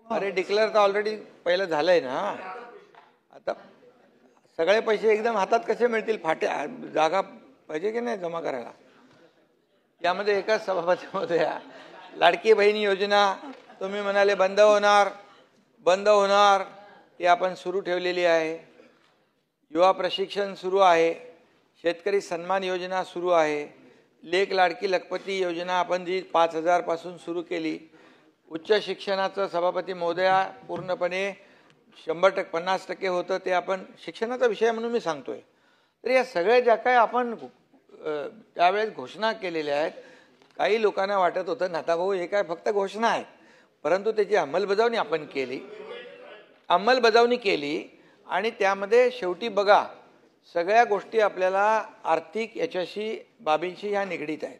अरे डिक्लेअर तर ऑलरेडी पहिलं झालंय ना. आता सगळे पैसे एकदम हातात कसे मिळतील? फाट्या जागा पाहिजे की नाही जमा करायला. यामध्ये एकाच सभापती महोदया, लाडकी बहीण योजना तुम्ही म्हणाले बंद होणार ती आपण सुरू ठेवलेली आहे. युवा प्रशिक्षण सुरू आहे. शेतकरी सन्मान योजना सुरू आहे. लेक लाडकी लखपती योजना आपण जी 5,000 पासून सुरू केली. उच्च शिक्षणाचं सभापती महोदया पूर्णपणे 100% 50% होतं ते आपण शिक्षणाचा विषय म्हणून मी सांगतोय. तर या सगळ्या ज्या काय आपण त्यावेळेस घोषणा केलेल्या आहेत, काही लोकांना वाटत होतं नाता भाऊ हे काय फक्त घोषणा आहे, परंतु त्याची अंमलबजावणी आपण केली. आणि त्यामध्ये शेवटी बघा सगळ्या गोष्टी आपल्याला आर्थिक याच्याशी बाबींशी ह्या निगडीत आहेत.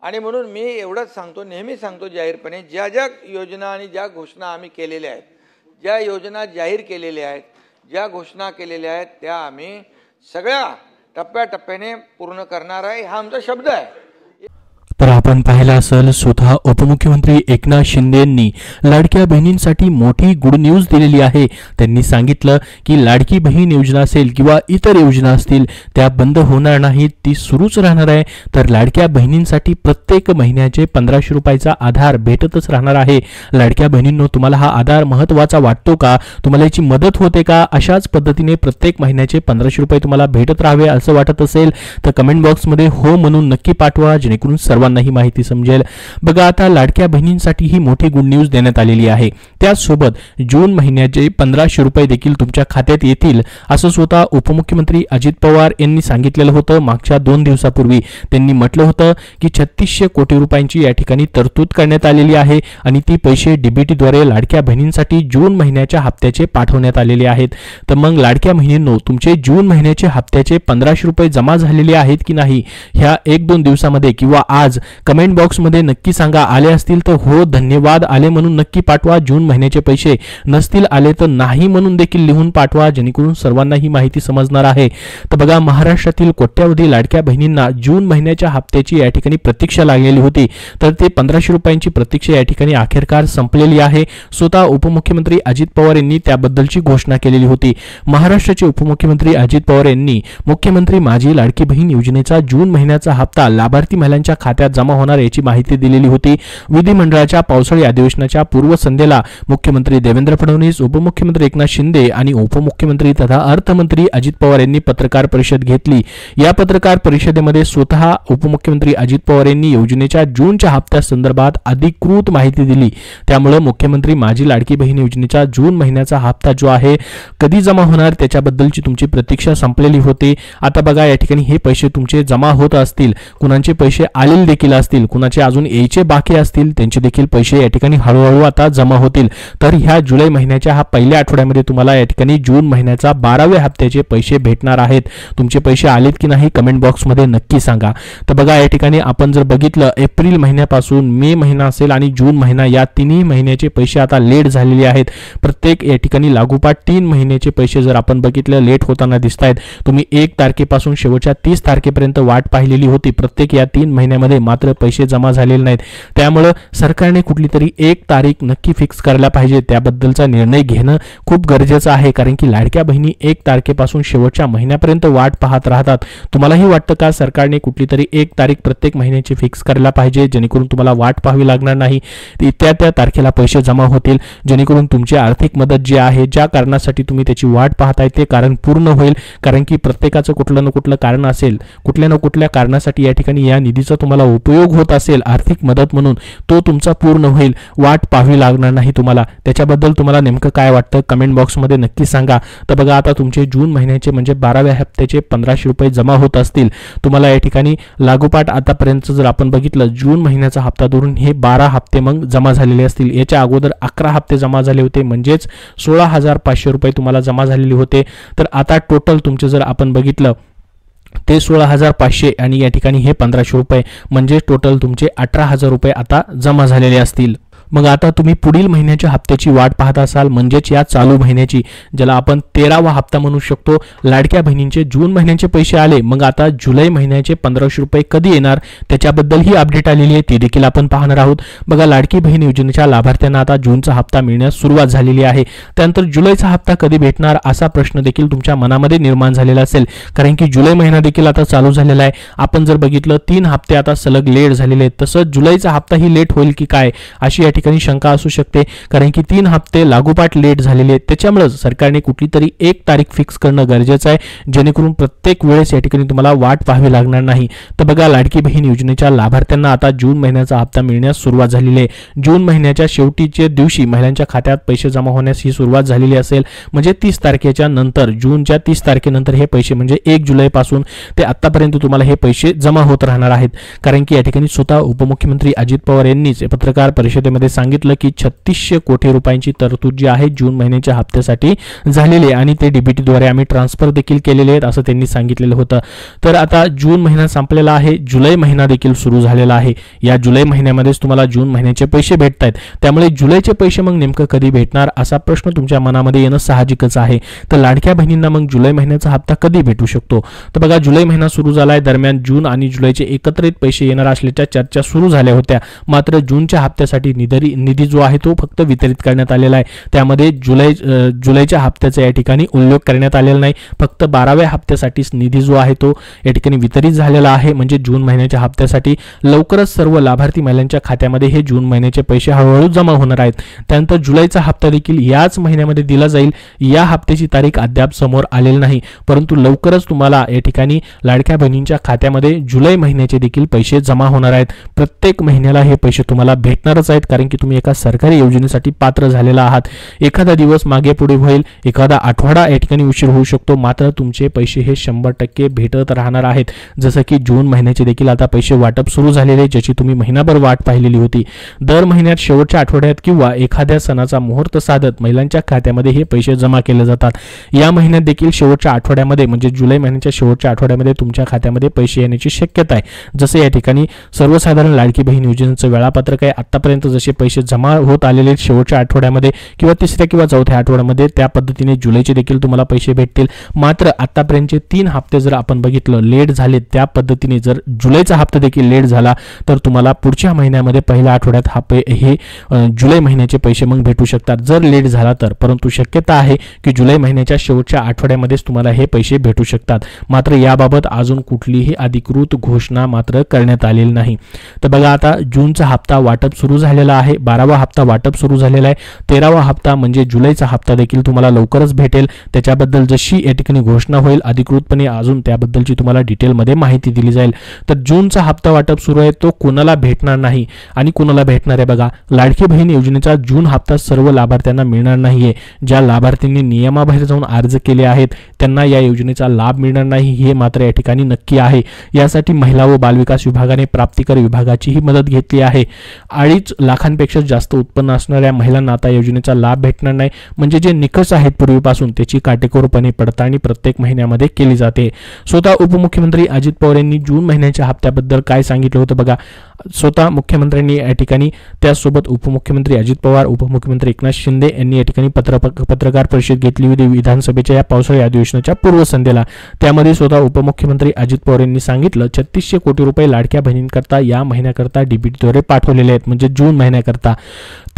आणि म्हणून मी एवढंच सांगतो, नेहमी सांगतो जाहीरपणे, ज्या ज्या योजना आणि ज्या घोषणा आम्ही केलेल्या आहेत, ज्या योजना जाहीर केलेल्या आहेत, ज्या घोषणा केलेल्या आहेत, त्या आम्ही सगळ्या टप्प्याटप्प्याने पूर्ण करणार आहे, हा आमचा शब्द आहे. तर आपण पाहिलं असेल स्वतः उपमुख्यमंत्री एकनाथ शिंदे यांनी लाडक्या बहिणींसाठी मोठी गुड न्यूज दिलेली आहे. त्यांनी सांगितलं की लाडकी बहीण योजना असेल किंवा इतर योजना असतील त्या बंद होणार नाहीत, ती सुरूच राहणार आहे. तर लाडक्या बहिणींसाठी प्रत्येक महिन्याचे 1500 रुपयाचा आधार भेटतच राहणार आहे. लाडक्या बहिणींनो, तुम्हाला हा आधार महत्त्वाचा वाटतो का? तुम्हाला याची मदत होते का? अशाच पद्धतीने प्रत्येक महिन्याचे 1500 रुपये तुम्हाला भेटत राहावे असं वाटत असेल तर कमेंट बॉक्समध्ये हो म्हणून नक्की पाठवा, जेणेकरून सर्वांना ही माहिती समजेल. बघा, आता लाडक्या बहिणींसाठी ही मोठी गुड न्यूज देण्यात आलेली आहे. त्याचसोबत जून महिन्याचे 1500 रुपये देखील तुमच्या खात्यात येतील असं स्वतः उपमुख्यमंत्री अजित पवार यांनी सांगितलेलं होतं. मागच्या 2 दिवसापूर्वी त्यांनी म्हटलं होतं की 3600 कोटी रुपयांची या ठिकाणी तरतूद करण्यात आलेली आहे आणि ती पैसे डीबीटीद्वारे लाडक्या बहिणींसाठी जून महिन्याच्या हप्त्याचे पाठवण्यात आलेले आहेत. तर मग लाडक्या बहिणींनो, तुमचे जून महिन्याचे हप्त्याचे 1500 रुपये जमा झालेले आहेत की नाही, ह्या 1-2 दिवसामध्ये किंवा आज कमेंट बॉक्समध्ये नक्की सांगा. आले असतील तर हो धन्यवाद आले म्हणून नक्की पाठवा. जून महिन्याचे पैसे नसतील आले तर नाही म्हणून देखील लिहून पाठवा, जेणेकरून सर्वांना ही माहिती समजणार आहे. तर बघा, महाराष्ट्रातील कोट्यावधी लाडक्या बहिणींना जून महिन्याच्या हप्त्याची या ठिकाणी प्रतीक्षा लागलेली होती. तर ते 1500 रुपयांची प्रतीक्षा या ठिकाणी अखेरकार संपलेली आहे. स्वतः उपमुख्यमंत्री अजित पवार यांनी त्याबद्दलची घोषणा केलेली होती. महाराष्ट्राचे उपमुख्यमंत्री अजित पवार यांनी मुख्यमंत्री माझी लाडकी बहीण योजनेचा जून महिन्याचा हप्ता लाभार्थी महिलांच्या खात्यात जमा होणार याची माहिती दिलेली होती. विधिमंडळाच्या पावसाळी अधिवेशनाच्या पूर्वसंध्येला मुख्यमंत्री देवेंद्र फडणवीस, उपमुख्यमंत्री एकनाथ शिंदे आणि उपमुख्यमंत्री तथा अर्थमंत्री अजित पवार यांनी पत्रकार परिषद घेतली. या पत्रकार परिषदेमध्ये स्वतः उपमुख्यमंत्री अजित पवार यांनी योजनेच्या जूनच्या हप्त्यासंदर्भात अधिकृत माहिती दिली. त्यामुळे मुख्यमंत्री माझी लाडकी बहीण योजनेचा जून महिन्याचा हप्ता जो आहे कधी जमा होणार त्याच्याबद्दलची तुमची प्रतीक्षा संपलेली होती. आता बघा, या ठिकाणी हे पैसे तुमचे जमा होत असतील, कुणाचे पैसे आलेले देखील असतील, कुणाचे अजून यायचे बाकी असतील, त्यांचे देखील पैसे या ठिकाणी हळूहळू आता जमा होतील. तर ह्या जुलै महिन्याच्या हा पहिल्या आठवड्यामध्ये तुम्हाला या ठिकाणी जून महिन्याचा 12व्या हप्त्याचे पैसे भेटणार आहेत. तुमचे पैसे आलेत की नाही कमेंट बॉक्समध्ये नक्की सांगा. तर बघा, या ठिकाणी आपण जर बघितलं एप्रिल महिन्यापासून मे महिना असेल आणि जून महिना या तिन्ही महिन्याचे पैसे आता लेट झालेले आहेत. प्रत्येक या ठिकाणी लागोपाठ 3 महिन्याचे पैसे जर आपण बघितलं लेट होताना दिसत आहेत. तुम्ही 1 तारखेपासून शेवटच्या 30 तारखेपर्यंत वाट पाहिलेली होती. प्रत्येक या 3 महिन्यामध्ये मात्र पैसे जमा झालेले नाहीत. त्यामुळे सरकारने कुठली तरी 1 तारीख नक्की फिक्स करायला पाहिजे. त्याबद्दलचा निर्णय घेणं खूप गरजेचं आहे, कारण की लाडक्या बहिणी 1 तारखेपासून शेवटच्या महिन्यापर्यंत वाट पाहत राहतात. तुम्हालाही वाटतं का सरकारने कुठली तरी 1 तारीख प्रत्येक महिन्याची फिक्स करायला पाहिजे, जेणेकरून तुम्हाला वाट पाहावी लागणार नाही. त्या तारखेला पैसे जमा होतील, जेणेकरून तुमची आर्थिक मदत जी आहे, ज्या कारणासाठी तुम्ही त्याची वाट पाहताय ते कारण पूर्ण होईल. कारण की प्रत्येकाचं कुठलं ना कुठलं कारण असेल, कुठल्या ना कुठल्या कारणासाठी या ठिकाणी या निधीचा तुम्हाला उपयोग होत असेल आर्थिक मदत म्हणून, तो तुमचा पूर्ण होईल. वाट पाहावी लागणार नाही तुम्हाला. त्याच्याबद्दल तुम्हाला नेमकं काय वाटतं कमेंट बॉक्समध्ये नक्की सांगा. तर बघा, आता तुमचे जून महिन्याचे म्हणजे 12व्या हप्त्याचे 1500 रुपये जमा होत असतील. तुम्हाला या ठिकाणी लागोपाठ आतापर्यंत जर आपण बघितलं जून महिन्याचा हप्ता धरून हे 12 हप्ते मग जमा झालेले असतील. याच्या अगोदर 11 हप्ते जमा झाले होते, म्हणजेच 16,500 रुपये तुम्हाला जमा झालेले होते. तर आता टोटल तुमचे जर आपण बघितलं ते 16,500 आणि या ठिकाणी हे 1500 रुपये म्हणजे टोटल तुमचे 18,000 रुपये आता जमा झालेले असतील. मग आता तुम्ही पुढील महिन्याच्या हप्त्याची वाट पाहत असाल, म्हणजेच या चालू महिन्याची, ज्याला आपण 13वा हप्ता म्हणू शकतो. लाडक्या बहिणींचे जून महिन्याचे पैसे आले, मग आता जुलै महिन्याचे 1500 रुपये कधी येणार त्याच्याबद्दल ही अपडेट आलेली आहे, ती देखील आपण पाहणार आहोत. बघा, लाडकी बहीण योजनेच्या लाभार्थ्यांना आता जूनचा हप्ता मिळण्यास सुरुवात झालेली आहे. त्यानंतर जुलैचा हप्ता कधी भेटणार असा प्रश्न देखील तुमच्या मनामध्ये निर्माण झालेला असेल, कारण की जुलै महिना देखील आता चालू झालेला आहे. आपण जर बघितलं 3 हप्ते आता सलग लेट झालेले आहेत, तसंच जुलैचा हप्ता ही लेट होईल की काय अशी या ठिकाणी शंका असू शकते, कारण की 3 हप्ते लागोपाठ लेट झालेले आहेत. त्याच्यामुळे सरकारने कुठली तरी एक तारीख फिक्स करणं गरजेचं आहे, जेणेकरून प्रत्येक वेळेस या ठिकाणी तुम्हाला वाट पाहावी लागणार नाही. तर बघा, लाडकी बहीण योजनेच्या लाभार्थ्यांना आता जून महिन्याचा हप्ता मिळण्यास सुरुवात झालेली आहे. जून महिन्याच्या शेवटीच्या दिवशी महिलांच्या खात्यात पैसे जमा होण्यास ही सुरुवात झालेली असेल, म्हणजे 30 तारखेच्या नंतर, जूनच्या 30 तारखेनंतर हे पैसे म्हणजे 1 जुलैपासून ते आतापर्यंत तुम्हाला हे पैसे जमा होत राहणार आहेत. कारण की या ठिकाणी स्वतः उपमुख्यमंत्री अजित पवार यांनीच पत्रकार परिषदेमध्ये सांगितलं की 3600 कोटी रुपयांची तरतूद जी आहे जून महिन्याच्या हप्त्यासाठी झालेली आहे आणि ते डीबीटीद्वारे आम्ही ट्रान्सफर देखील केलेले आहेत असं त्यांनी सांगितलेलं होतं. तर आता जून महिना संपलेला आहे, जुलै महिना देखील सुरू झालेला आहे. या जुलै महिन्यामध्येच तुम्हाला जून महिन्याचे पैसे भेटत आहेत, त्यामुळे जुलैचे पैसे मग नेमकं कधी भेटणार असा प्रश्न तुमच्या मनामध्ये येणं साहजिकच आहे. तर लाडक्या बहिणींना मग जुलै महिन्याचा हप्ता कधी भेटू शकतो? तर बघा, जुलै महिना सुरू झालाय, दरम्यान जून आणि जुलैचे एकत्रित पैसे येणार असल्याच्या चर्चा सुरू झाल्या होत्या. मात्र जूनच्या हप्त्यासाठी निधी जो आहे तो फक्त वितरित करण्यात आलेला आहे. त्यामध्ये जुलैच्या हप्त्याचा या ठिकाणी उल्लेख करण्यात आलेला नाही. फक्त 12व्या हप्त्यासाठीच निधी जो आहे तो या ठिकाणी वितरित झालेला आहे. म्हणजे जून महिन्याच्या हप्त्यासाठी लवकरच सर्व लाभार्थी महिलांच्या खात्यामध्ये हे जून महिन्याचे पैसे हळूहळू जमा होणार आहेत. त्यानंतर जुलैचा हप्ता देखील याच महिन्यामध्ये दिला जाईल. या हप्त्याची तारीख अद्याप समोर आलेली नाही, परंतु लवकरच तुम्हाला या ठिकाणी लाडक्या बहिणींच्या खात्यामध्ये जुलै महिन्याचे देखील पैसे जमा होणार आहेत. प्रत्येक महिन्याला हे पैसे तुम्हाला भेटणारच आहेत, कारण की तुम्ही एका सरकारी योजनेसाठी पात्र झालेला आहात. एखादा दिवस मागे पुढे होईल, एखादा आठवडा या ठिकाणी उशीर होऊ शकतो, मात्र तुमचे पैसे हे 100% भेटत राहणार आहेत. जसं की जून महिन्याचे देखील आता पैसे वाटप सुरू झालेले, ज्याची तुम्ही महिनाभर वाट पाहिलेली होती. दर महिन्यात शेवटच्या आठवड्यात किंवा एखाद्या सणाचा मुहूर्त साधत महिलांच्या खात्यामध्ये हे पैसे जमा केले जातात. या महिन्यात देखील शेवटच्या आठवड्यामध्ये म्हणजे जुलै महिन्याच्या शेवटच्या आठवड्यामध्ये तुमच्या खात्यामध्ये पैसे येण्याची शक्यता आहे. जसे या ठिकाणी सर्वसाधारण लाडकी बहीण योजनेचं वेळापत्रक आहे. आतापर्यंत जसे पैसे जमा होत आलेले शेवटच्या आठवड्यामध्ये किंवा तिसऱ्या किंवा चौथ्या आठवड्यामध्ये, त्या पद्धतीने जुलैचे देखील तुम्हाला पैसे भेटतील. मात्र आतापर्यंतचे 3 हप्ते जर आपण बघितलं लेट झाले, त्या पद्धतीने जर जुलैचा हप्ता देखील लेट झाला तर तुम्हाला पुढच्या महिन्यामध्ये पहिल्या आठवड्यात हे जुलै महिन्याचे पैसे मग भेटू शकतात, जर लेट झाला तर. परंतु शक्यता आहे की जुलै महिन्याच्या शेवटच्या आठवड्यामध्येच तुम्हाला हे पैसे भेटू शकतात. मात्र याबाबत अजून कुठलीही अधिकृत घोषणा मात्र करण्यात आलेली नाही. तर बघा, आता जूनचा हप्ता वाटप सुरू झालेला आहे, 12वा हप्ता वाटप सुरू झालेला आहे. 13वा हप्ता म्हणजे जुलैचा हप्ता देखील तुम्हाला लवकरच भेटेल. त्याच्याबद्दल जशी या ठिकाणी घोषणा होईल अधिकृतपणे अजून त्याबद्दलची तुम्हाला डिटेलमध्ये माहिती दिली जाईल. तर जूनचा हप्ता वाटप सुरू आहे, तो कोणाला भेटणार नाही आणि कोणाला भेटणार आहे? बघा, लाडकी बहीण योजनेचा जून हप्ता सर्व लाभार्थ्यांना मिळणार नाहीये. ज्या लाभार्थ्यांनी नियमाबाहेर जाऊन अर्ज केले आहेत त्यांना या योजनेचा लाभ मिळणार नाही, हे मात्र या ठिकाणी नक्की आहे. यासाठी महिला व बालविकास विभागाने प्राप्तिकर विभागाचीही मदत घेतली आहे. 2.5 लाखांपेक्षा जास्त उत्पन्न असणाऱ्या महिलांना आता योजनेचा लाभ भेटणार नाही. म्हणजे जे निकष आहेत पूर्वीपासून त्याची काटेकोरपणे पडताळणी प्रत्येक महिन्यामध्ये केली जाते. स्वतः उपमुख्यमंत्री अजित पवार यांनी जून महिन्याच्या हप्त्याबद्दल काय सांगितलं होतं? बघा, स्वतः मुख्यमंत्र्यांनी या ठिकाणी, त्यासोबत उपमुख्यमंत्री अजित पवार, उपमुख्यमंत्री एकनाथ शिंदे यांनी या ठिकाणी पत्रकार परिषद घेतली होती विधानसभेच्या या पावसाळी अधिवेशनाच्या पूर्वसंध्येला. त्यामध्ये स्वतः उपमुख्यमंत्री अजित पवार यांनी सांगितलं 3600 कोटी रुपये लाडक्या बहिणींकरता या महिन्याकरता डीबीटीद्वारे पाठवलेले आहेत, म्हणजे जून महिन्याकरता.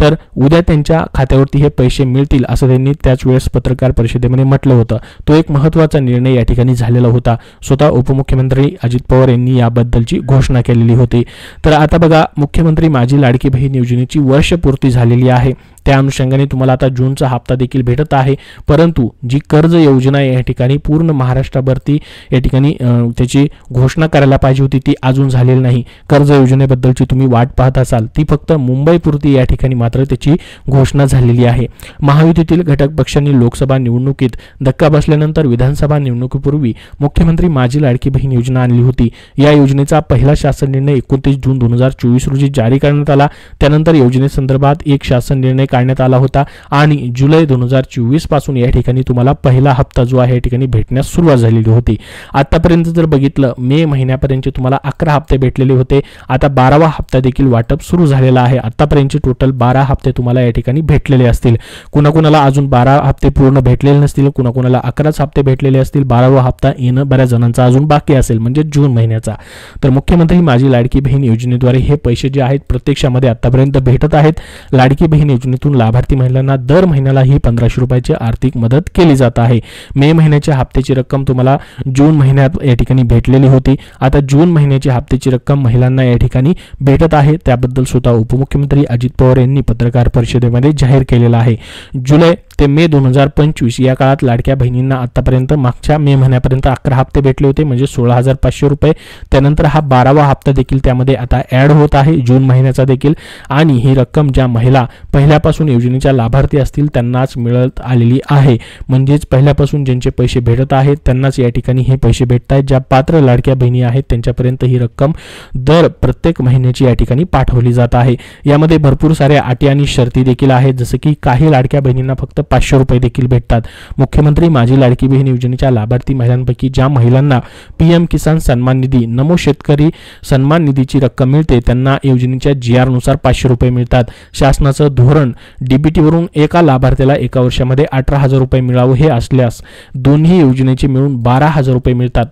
तर उद्या त्यांच्या खात्यावरती हे पैसे मिळतील असं त्यांनी त्याच वेळेस पत्रकार परिषदेमध्ये म्हटलं होतं. तो एक महत्त्वाचा निर्णय या ठिकाणी झालेला होता. स्वतः उपमुख्यमंत्री अजित पवार यांनी याबद्दलची घोषणा केलेली होती. तर आता बघा, मुख्यमंत्री माझी लाडकी बहीण योजनेची वर्षपूर्ती झालेली आहे. त्या अनुषंगाने तुम्हाला आता जूनचा हप्ता देखील भेटत आहे. परंतु जी कर्ज योजना या ठिकाणी पूर्ण महाराष्ट्रावरती या ठिकाणी त्याची घोषणा करायला पाहिजे होती, ती अजून झालेली नाही. कर्ज योजनेबद्दलची तुम्ही वाट पाहत असाल, ती फक्त मुंबईपुरती या ठिकाणी मात्र त्याची घोषणा झालेली आहे. महायुतीतील घटक पक्षांनी लोकसभा निवडणुकीत धक्का बसल्यानंतर विधानसभा निवडणुकीपूर्वी मुख्यमंत्री माझी लाडकी बहीण योजना आणली होती. या योजनेचा पहिला शासन निर्णय 29 जून 2024 रोजी जारी करण्यात आला. त्यानंतर योजनेसंदर्भात एक शासन निर्णय काढण्यात आला होता आणि जुलै 2024 पासून या ठिकाणी तुम्हाला पहिला हप्ता जो आहे या ठिकाणी भेटण्यास सुरुवात झालेली होती. आतापर्यंत जर बघितलं मे महिन्यापर्यंत तुम्हाला 11 हप्ते भेटलेले होते. आता 12वा हप्ता देखील वाटप सुरू झालेला आहे. आतापर्यंतचे टोटल 12 12 हप्ते तुम्हाला या ठिकाणी भेटलेले असतील. कुणाकुणाला अजून 12 हप्ते पूर्ण भेटलेले नसतील, कुणाकुणाला 11च हप्ते भेटलेले असतील. 12वा हप्ता येणं बऱ्याच जणांचा अजून बाकी असेल, म्हणजे जून महिन्याचा. तर मुख्यमंत्री माझी लाडकी बहीण योजनेद्वारे हे पैसे जे आहेत प्रत्यक्षामध्ये आतापर्यंत भेटत आहेत. लाडकी बहीण योजनेतून लाभार्थी महिलांना दर महिन्याला ही 1500 रुपयाची आर्थिक मदत केली जात आहे. मे महिन्याच्या हप्त्याची रक्कम तुम्हाला जून महिन्यात या ठिकाणी भेटलेली होती. आता जून महिन्याची हप्त्याची रक्कम महिलांना या ठिकाणी भेटत आहे. त्याबद्दल स्वतः उपमुख्यमंत्री अजित पवार यांनी पत्रकार परिषदेमध्ये जाहीर केलेलं आहे. जुलै ते मे 2025 या काळात लाडक्या बहिणींना आतापर्यंत मागच्या मे महिन्यापर्यंत 11 हप्ते भेटले होते, म्हणजे 16,500 रुपये. त्यानंतर हा 12वा हप्ता देखील त्यामध्ये आता ऍड होत आहे, जून महिन्याचा देखील. आणि ही रक्कम ज्या महिला पहिल्यापासून योजनेच्या लाभार्थी असतील त्यांनाच मिळत आलेली आहे. म्हणजेच पहिल्यापासून ज्यांचे पैसे भेटत आहेत त्यांनाच या ठिकाणी हे पैसे भेटत आहेत. ज्या पात्र लाडक्या बहिणी आहेत त्यांच्यापर्यंत ही रक्कम दर प्रत्येक महिन्याची या ठिकाणी पाठवली जात आहे. यामध्ये भरपूर साऱ्या अटी आणि शर्ती देखील आहेत, जसं की काही लाडक्या बहिणींना फक्त 500 रुपये देखील भेटतात. मुख्यमंत्री माझी लाडकी बहीण योजनेच्या लाभार्थी महिलांपैकी ज्या महिलांना पीएम किसान सन्मान निधी, नमो शेतकरी सन्मान निधीची रक्कम मिळते त्यांना योजनेच्या GR नुसार 500 रुपये मिळतात. शासनाचं धोरण DBT वरून एका लाभार्थ्याला एका वर्षामध्ये 18,000 रुपये मिळावं हे असल्यास दोन्ही योजनेचे मिळून 12,000 रुपये मिळतात.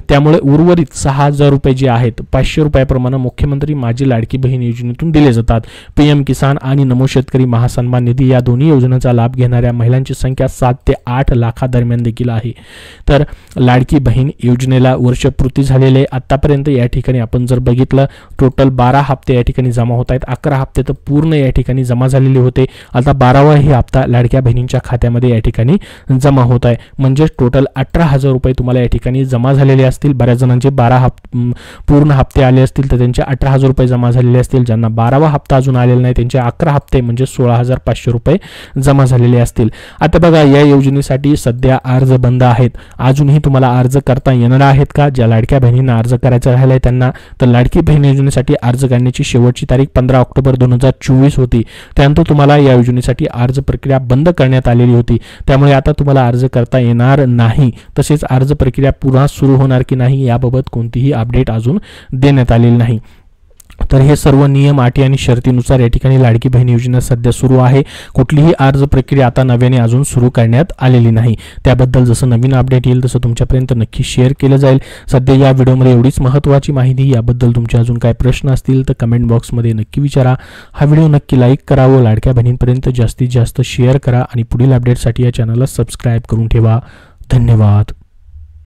त्यामुळे उर्वरित 6,000 रुपये जे आहेत 500 रुपयाप्रमाणे मुख्यमंत्री माझी लाडकी बहीण योजनेतून दिले जातात. पीएम किसान आणि नमो शेतकरी महासन्मान निधी या दोन्ही योजनांचा लाभ घेणाऱ्या महिलांची संख्या 7 ते 8 लाखादरम्यान देखील आहे. तर लाडकी बहीण योजनेला वर्षपूर्ती झालेले आतापर्यंत या ठिकाणी आपण जर बघितलं टोटल 12 हप्ते या ठिकाणी जमा होत आहेत. 11 हप्ते तर पूर्ण या ठिकाणी जमा झालेले होते. आता 12वा ही हप्ता लाडक्या बहिणींच्या खात्यामध्ये या ठिकाणी जमा होत आहे. म्हणजे टोटल 18,000 रुपये तुम्हाला या ठिकाणी जमा झालेले असतील. बऱ्याच जणांचे 12 पूर्ण हप्ते आले असतील तर त्यांचे 18,000 रुपये जमा झालेले असतील. ज्यांना 12वा हप्ता अजून आलेला नाही त्यांचे 11 हप्ते म्हणजे 16,500 रुपये जमा झालेले असतील. आता बघा या योजनेसाठी सध्या अर्ज बंद आहेत. अजूनही तुम्हाला अर्ज करता येणार आहेत का? ज्या लाडक्या बहिणींना अर्ज करायचा राहिलाय त्यांना, तर लाडकी बहीण योजनेसाठी अर्ज करण्याची शेवटची तारीख 15 ऑक्टोबर 2024 होती. त्यानंतर तुम्हाला या योजनेसाठी अर्ज प्रक्रिया बंद करण्यात आलेली होती. त्यामुळे आता तुम्हाला अर्ज करता येणार नाही. तसेच अर्ज प्रक्रिया पुन्हा सुरू होणार की नाही याबाबत कोणतीही अपडेट अजून देण्यात आलेली नाही. तर हे सर्व नियम, अटी आणि शर्तीनुसार या ठिकाणी लाडकी बहीण योजना सध्या सुरू आहे. कुठलीही अर्ज प्रक्रिया आता नव्याने अजून सुरू करण्यात आलेली नाही. त्याबद्दल जसं नवीन अपडेट येईल तसं तुमच्यापर्यंत नक्की शेअर केलं जाईल. सध्या या व्हिडिओमध्ये एवढीच महत्त्वाची माहिती. याबद्दल तुमचे अजून काय प्रश्न असतील तर कमेंट बॉक्समध्ये नक्की विचारा. हा व्हिडिओ नक्की लाईक करा व लाडक्या बहिणींपर्यंत जास्तीत जास्त शेअर करा आणि पुढील अपडेटसाठी या चॅनलला सबस्क्राईब करून ठेवा. धन्यवाद.